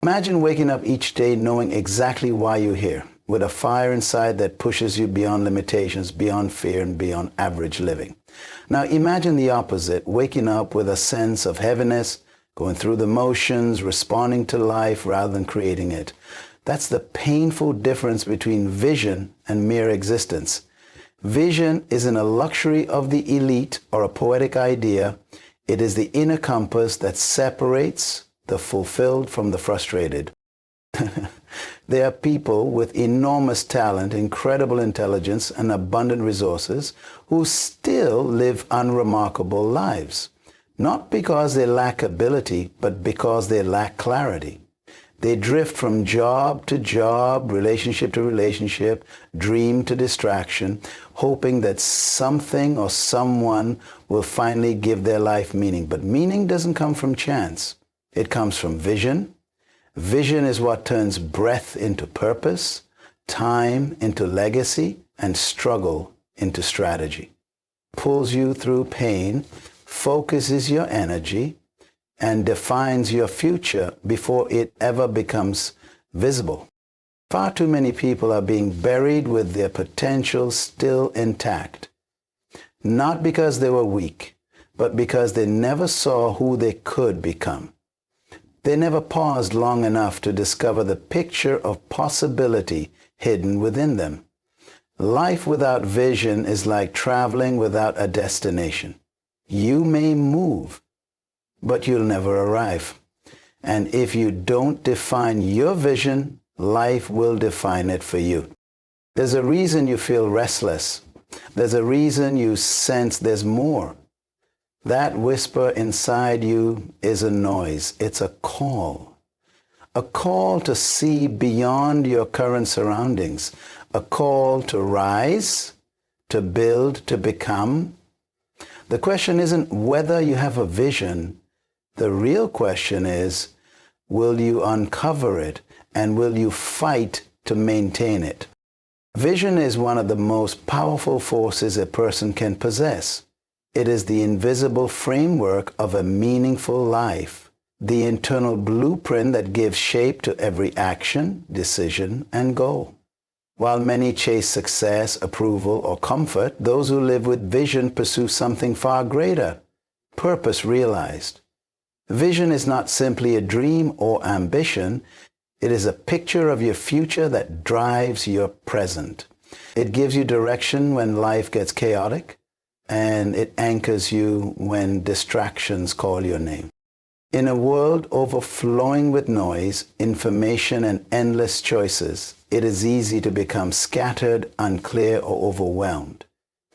Imagine waking up each day knowing exactly why you're here, with a fire inside that pushes you beyond limitations, beyond fear, and beyond average living. Now imagine the opposite, waking up with a sense of heaviness, going through the motions, responding to life rather than creating it. That's the painful difference between vision and mere existence. Vision isn't a luxury of the elite or a poetic idea. It is the inner compass that separates the fulfilled from the frustrated. There are people with enormous talent, incredible intelligence, and abundant resources who still live unremarkable lives. Not because they lack ability, but because they lack clarity. They drift from job to job, relationship to relationship, dream to distraction, hoping that something or someone will finally give their life meaning. But meaning doesn't come from chance. It comes from vision. Vision is what turns breath into purpose, time into legacy, and struggle into strategy. Pulls you through pain, focuses your energy, and defines your future before it ever becomes visible. Far too many people are being buried with their potential still intact. Not because they were weak, but because they never saw who they could become. They never paused long enough to discover the picture of possibility hidden within them. Life without vision is like traveling without a destination. You may move, but you'll never arrive. And if you don't define your vision, life will define it for you. There's a reason you feel restless. There's a reason you sense there's more. That whisper inside you is a noise. It's a call. A call to see beyond your current surroundings. A call to rise, to build, to become. The question isn't whether you have a vision. The real question is, will you uncover it and will you fight to maintain it? Vision is one of the most powerful forces a person can possess. It is the invisible framework of a meaningful life, the internal blueprint that gives shape to every action, decision, and goal. While many chase success, approval, or comfort, those who live with vision pursue something far greater, purpose realized. Vision is not simply a dream or ambition. It is a picture of your future that drives your present. It gives you direction when life gets chaotic, and it anchors you when distractions call your name. In a world overflowing with noise, information, and endless choices, it is easy to become scattered, unclear, or overwhelmed.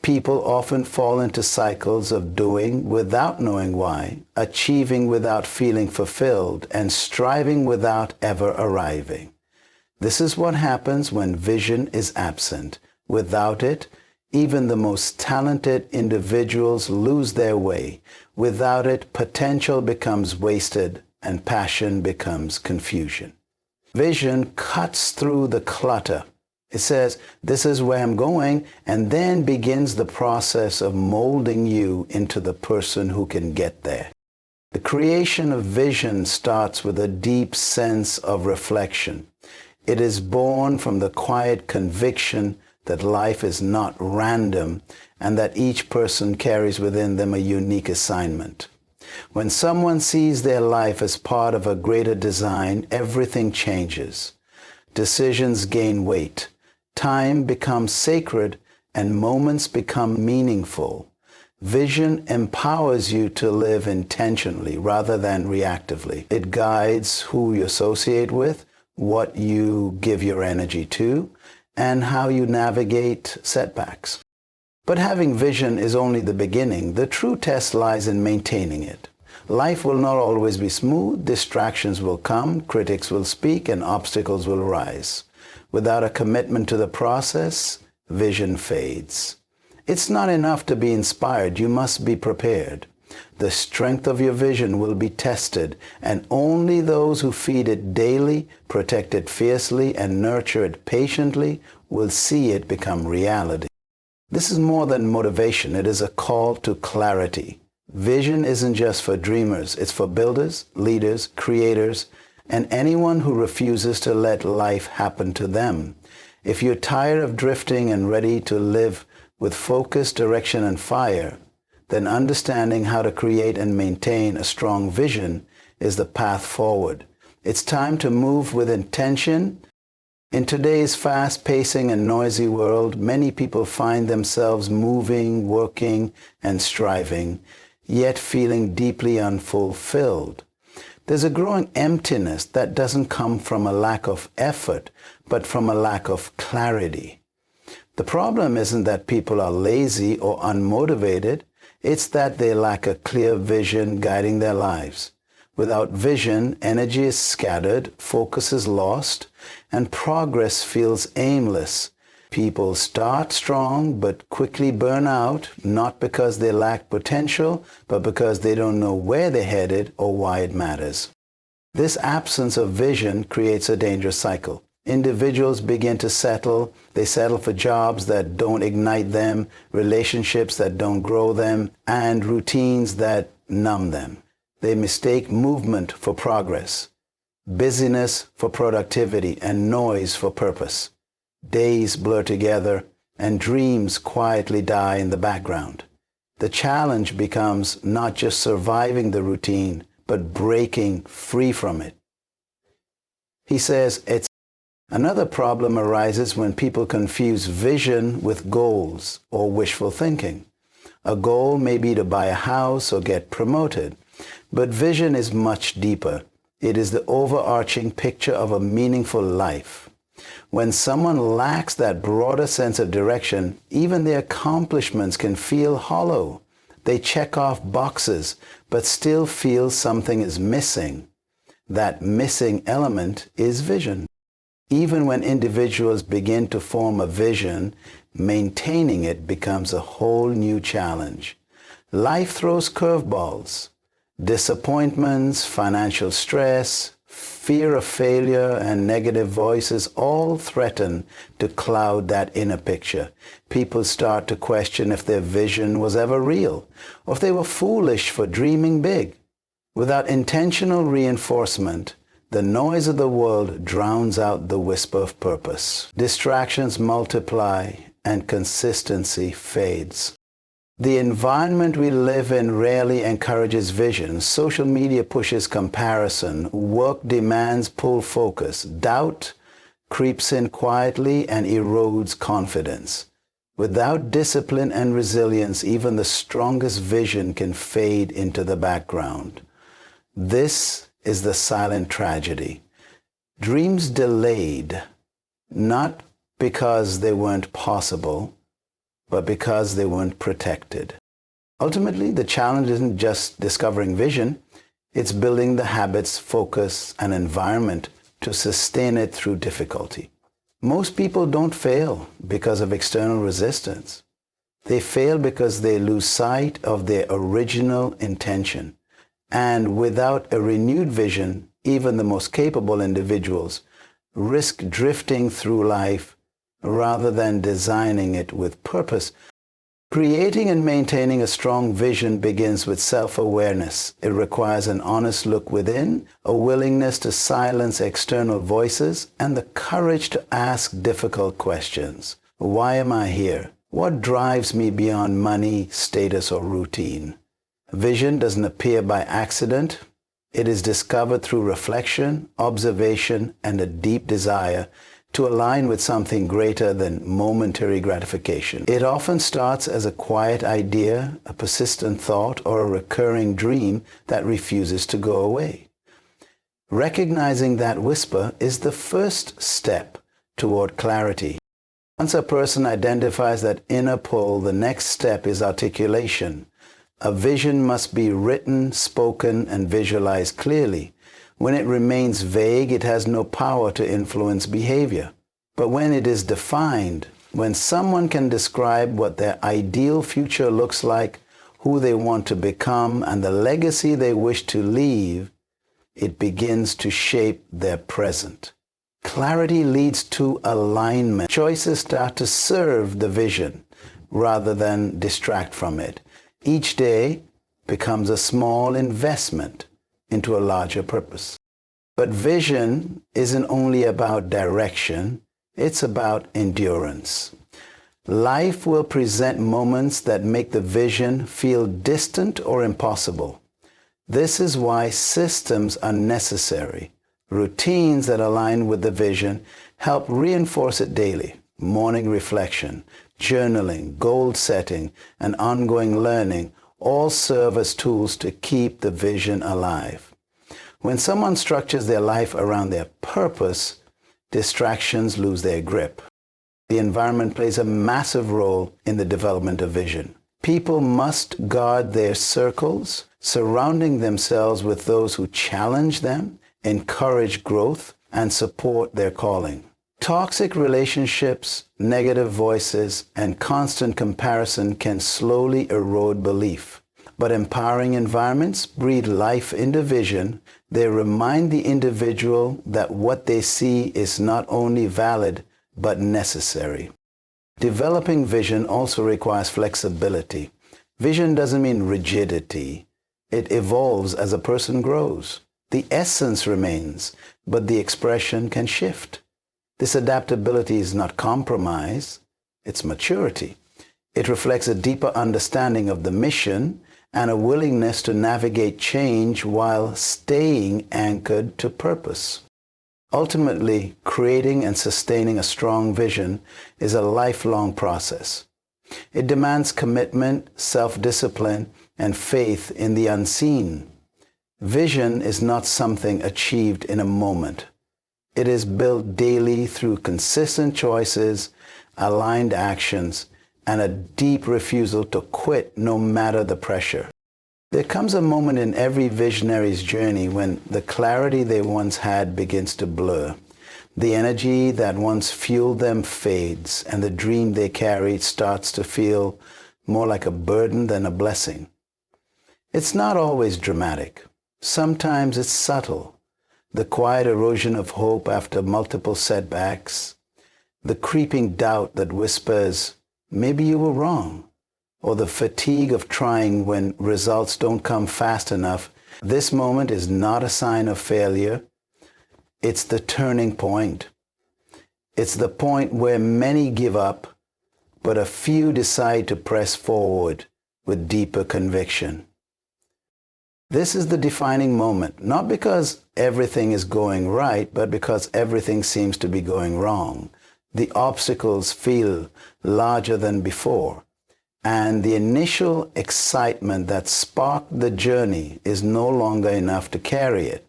People often fall into cycles of doing without knowing why, achieving without feeling fulfilled, and striving without ever arriving. This is what happens when vision is absent. Without it, even the most talented individuals lose their way. Without it, potential becomes wasted and passion becomes confusion. Vision cuts through the clutter. It says, this is where I'm going, and then begins the process of molding you into the person who can get there. The creation of vision starts with a deep sense of reflection. It is born from the quiet conviction that life is not random and that each person carries within them a unique assignment. When someone sees their life as part of a greater design, everything changes. Decisions gain weight. Time becomes sacred and moments become meaningful. Vision empowers you to live intentionally rather than reactively. It guides who you associate with, what you give your energy to, and how you navigate setbacks. But having vision is only the beginning. The true test lies in maintaining it. Life will not always be smooth. Distractions will come, critics will speak, and obstacles will rise. Without a commitment to the process, vision fades. It's not enough to be inspired. You must be prepared. The strength of your vision will be tested, and only those who feed it daily, protect it fiercely, and nurture it patiently will see it become reality. This is more than motivation. It is a call to clarity. Vision isn't just for dreamers. It's for builders, leaders, creators, and anyone who refuses to let life happen to them. If you're tired of drifting and ready to live with focus, direction, and fire, then understanding how to create and maintain a strong vision is the path forward. It's time to move with intention. In today's fast-pacing and noisy world, many people find themselves moving, working, and striving, yet feeling deeply unfulfilled. There's a growing emptiness that doesn't come from a lack of effort, but from a lack of clarity. The problem isn't that people are lazy or unmotivated, it's that they lack a clear vision guiding their lives. Without vision, energy is scattered, focus is lost, and progress feels aimless. People start strong but quickly burn out, not because they lack potential, but because they don't know where they're headed or why it matters. This absence of vision creates a dangerous cycle. Individuals begin to settle. They settle for jobs that don't ignite them, relationships that don't grow them, and routines that numb them. They mistake movement for progress, busyness for productivity, and noise for purpose. Days blur together, and dreams quietly die in the background. The challenge becomes not just surviving the routine, but breaking free from it. He says another problem arises when people confuse vision with goals or wishful thinking. A goal may be to buy a house or get promoted, but vision is much deeper. It is the overarching picture of a meaningful life. When someone lacks that broader sense of direction, even their accomplishments can feel hollow. They check off boxes, but still feel something is missing. That missing element is vision. Even when individuals begin to form a vision, maintaining it becomes a whole new challenge. Life throws curveballs. Disappointments, financial stress, fear of failure, and negative voices all threaten to cloud that inner picture. People start to question if their vision was ever real, or if they were foolish for dreaming big. Without intentional reinforcement, the noise of the world drowns out the whisper of purpose. Distractions multiply, and consistency fades. The environment we live in rarely encourages vision. Social media pushes comparison. Work demands pull focus. Doubt creeps in quietly and erodes confidence. Without discipline and resilience, even the strongest vision can fade into the background. This is the silent tragedy. Dreams delayed, not because they weren't possible, but because they weren't protected. Ultimately, the challenge isn't just discovering vision, it's building the habits, focus, and environment to sustain it through difficulty. Most people don't fail because of external resistance. They fail because they lose sight of their original intention. And without a renewed vision, even the most capable individuals risk drifting through life rather than designing it with purpose. Creating and maintaining a strong vision begins with self-awareness. It requires an honest look within, a willingness to silence external voices, and the courage to ask difficult questions. Why am I here? What drives me beyond money, status, or routine? Vision doesn't appear by accident. It is discovered through reflection, observation, and a deep desire to align with something greater than momentary gratification. It often starts as a quiet idea, a persistent thought, or a recurring dream that refuses to go away. Recognizing that whisper is the first step toward clarity. Once a person identifies that inner pull, the next step is articulation. A vision must be written, spoken, and visualized clearly. When it remains vague, it has no power to influence behavior. But when it is defined, when someone can describe what their ideal future looks like, who they want to become, and the legacy they wish to leave, it begins to shape their present. Clarity leads to alignment. Choices start to serve the vision rather than distract from it. Each day becomes a small investment into a larger purpose. But vision isn't only about direction, it's about endurance. Life will present moments that make the vision feel distant or impossible. This is why systems are necessary. Routines that align with the vision help reinforce it daily. Morning reflection, journaling, goal setting, and ongoing learning all serve as tools to keep the vision alive. When someone structures their life around their purpose, distractions lose their grip. The environment plays a massive role in the development of vision. People must guard their circles, surrounding themselves with those who challenge them, encourage growth, and support their calling. Toxic relationships, negative voices, and constant comparison can slowly erode belief. But empowering environments breathe life into vision. They remind the individual that what they see is not only valid, but necessary. Developing vision also requires flexibility. Vision doesn't mean rigidity. It evolves as a person grows. The essence remains, but the expression can shift. This adaptability is not compromise, it's maturity. It reflects a deeper understanding of the mission and a willingness to navigate change while staying anchored to purpose. Ultimately, creating and sustaining a strong vision is a lifelong process. It demands commitment, self-discipline, and faith in the unseen. Vision is not something achieved in a moment. It is built daily through consistent choices, aligned actions, and a deep refusal to quit no matter the pressure. There comes a moment in every visionary's journey when the clarity they once had begins to blur. The energy that once fueled them fades, and the dream they carried starts to feel more like a burden than a blessing. It's not always dramatic. Sometimes it's subtle. The quiet erosion of hope after multiple setbacks, the creeping doubt that whispers, maybe you were wrong, or the fatigue of trying when results don't come fast enough. This moment is not a sign of failure. It's the turning point. It's the point where many give up, but a few decide to press forward with deeper conviction. This is the defining moment, not because everything is going right, but because everything seems to be going wrong. The obstacles feel larger than before, and the initial excitement that sparked the journey is no longer enough to carry it.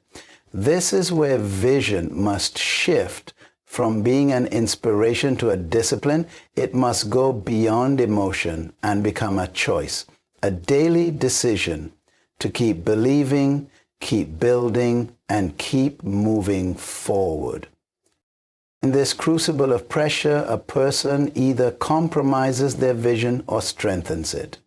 This is where vision must shift from being an inspiration to a discipline. It must go beyond emotion and become a choice, a daily decision to keep believing, keep building, and keep moving forward. In this crucible of pressure, a person either compromises their vision or strengthens it.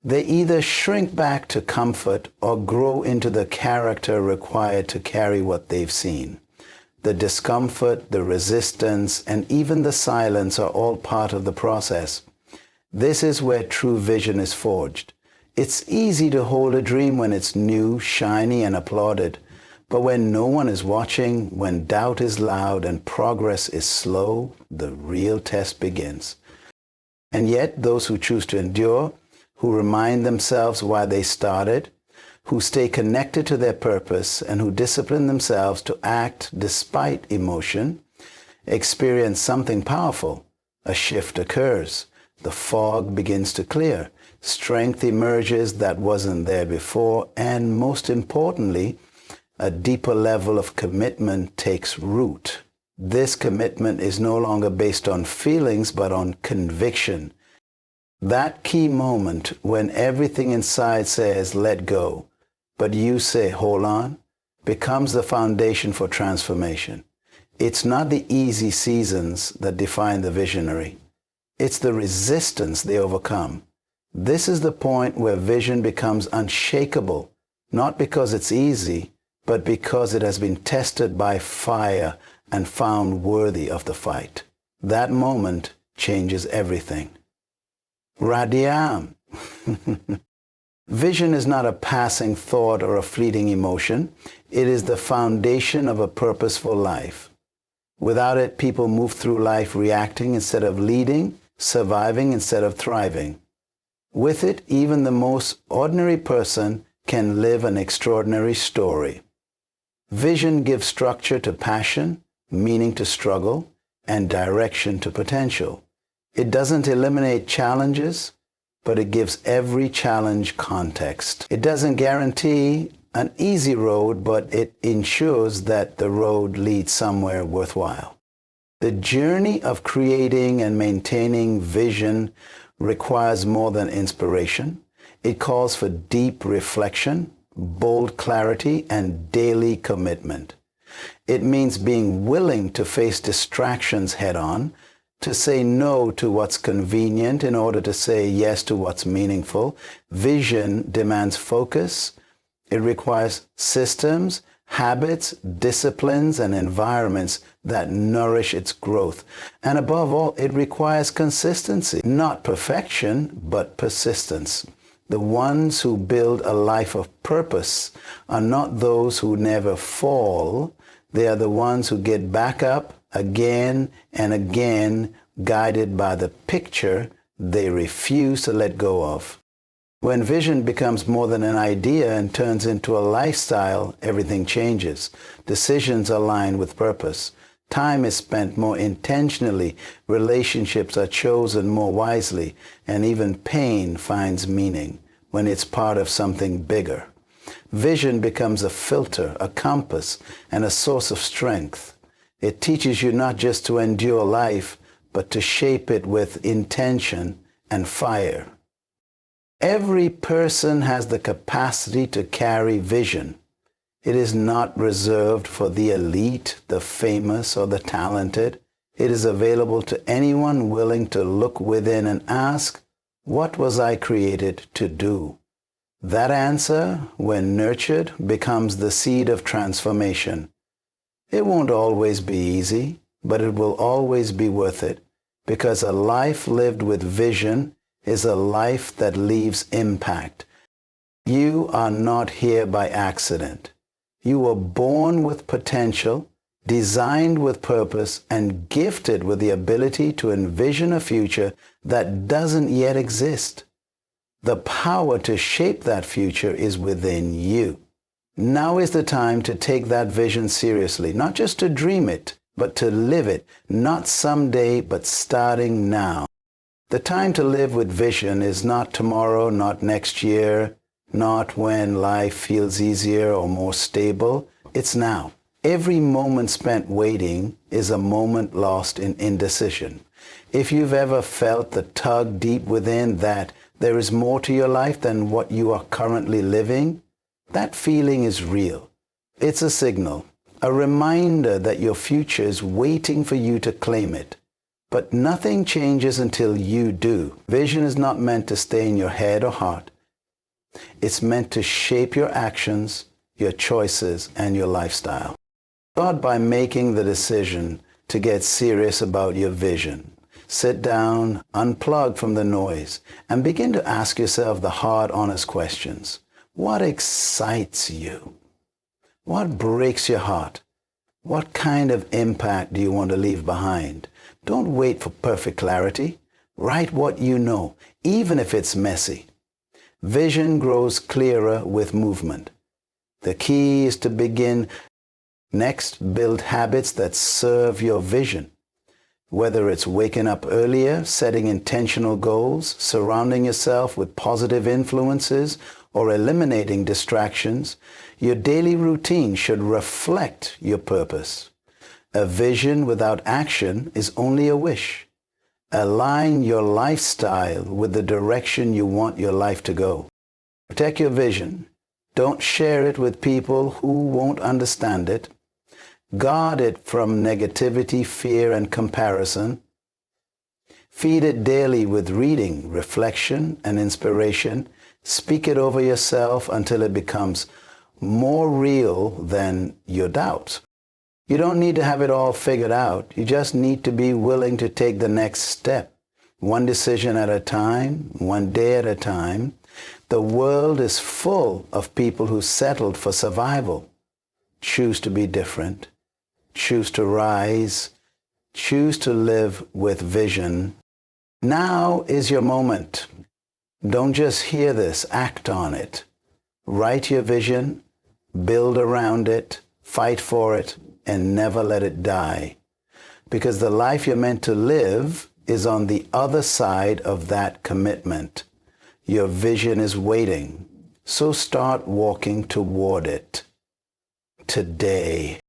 They either shrink back to comfort or grow into the character required to carry what they've seen. The discomfort, the resistance, and even the silence are all part of the process. This is where true vision is forged. It's easy to hold a dream when it's new, shiny, and applauded. But when no one is watching, when doubt is loud and progress is slow, the real test begins. And yet, those who choose to endure, who remind themselves why they started, who stay connected to their purpose, and who discipline themselves to act despite emotion, experience something powerful. A shift occurs. The fog begins to clear. Strength emerges that wasn't there before, and most importantly, a deeper level of commitment takes root. This commitment is no longer based on feelings, but on conviction. That key moment when everything inside says, let go, but you say, hold on, becomes the foundation for transformation. It's not the easy seasons that define the visionary. It's the resistance they overcome. This is the point where vision becomes unshakable, not because it's easy, but because it has been tested by fire and found worthy of the fight. That moment changes everything. Radiam. Vision is not a passing thought or a fleeting emotion. It is the foundation of a purposeful life. Without it, people move through life reacting instead of leading, surviving instead of thriving. With it, even the most ordinary person can live an extraordinary story. Vision gives structure to passion, meaning to struggle, and direction to potential. It doesn't eliminate challenges, but it gives every challenge context. It doesn't guarantee an easy road, but it ensures that the road leads somewhere worthwhile. The journey of creating and maintaining vision requires more than inspiration. It calls for deep reflection, bold clarity, and daily commitment. It means being willing to face distractions head-on, to say no to what's convenient in order to say yes to what's meaningful. Vision demands focus. It requires systems, habits, disciplines, and environments that nourish its growth. And above all, it requires consistency, not perfection, but persistence. The ones who build a life of purpose are not those who never fall. They are the ones who get back up again and again, guided by the picture they refuse to let go of. When vision becomes more than an idea and turns into a lifestyle, everything changes. Decisions align with purpose. Time is spent more intentionally. Relationships are chosen more wisely. And even pain finds meaning when it's part of something bigger. Vision becomes a filter, a compass, and a source of strength. It teaches you not just to endure life, but to shape it with intention and fire. Every person has the capacity to carry vision. It is not reserved for the elite, the famous, or the talented. It is available to anyone willing to look within and ask, what was I created to do? That answer, when nurtured, becomes the seed of transformation. It won't always be easy, but it will always be worth it, because a life lived with vision is a life that leaves impact. You are not here by accident. You were born with potential, designed with purpose, and gifted with the ability to envision a future that doesn't yet exist. The power to shape that future is within you. Now is the time to take that vision seriously, not just to dream it, but to live it, not someday, but starting now. The time to live with vision is not tomorrow, not next year, not when life feels easier or more stable. It's now. Every moment spent waiting is a moment lost in indecision. If you've ever felt the tug deep within that there is more to your life than what you are currently living, that feeling is real. It's a signal, a reminder that your future is waiting for you to claim it. But nothing changes until you do. Vision is not meant to stay in your head or heart. It's meant to shape your actions, your choices, and your lifestyle. Start by making the decision to get serious about your vision. Sit down, unplug from the noise, and begin to ask yourself the hard, honest questions. What excites you? What breaks your heart? What kind of impact do you want to leave behind? Don't wait for perfect clarity. Write what you know, even if it's messy. Vision grows clearer with movement. The key is to begin. Next, build habits that serve your vision. Whether it's waking up earlier, setting intentional goals, surrounding yourself with positive influences, or eliminating distractions, your daily routine should reflect your purpose. A vision without action is only a wish. Align your lifestyle with the direction you want your life to go. Protect your vision. Don't share it with people who won't understand it. Guard it from negativity, fear, and comparison. Feed it daily with reading, reflection, and inspiration. Speak it over yourself until it becomes more real than your doubts. You don't need to have it all figured out. You just need to be willing to take the next step, one decision at a time, one day at a time. The world is full of people who settled for survival. Choose to be different. Choose to rise. Choose to live with vision. Now is your moment. Don't just hear this, act on it. Write your vision, build around it, fight for it, and never let it die. Because the life you're meant to live is on the other side of that commitment. Your vision is waiting, so start walking toward it today.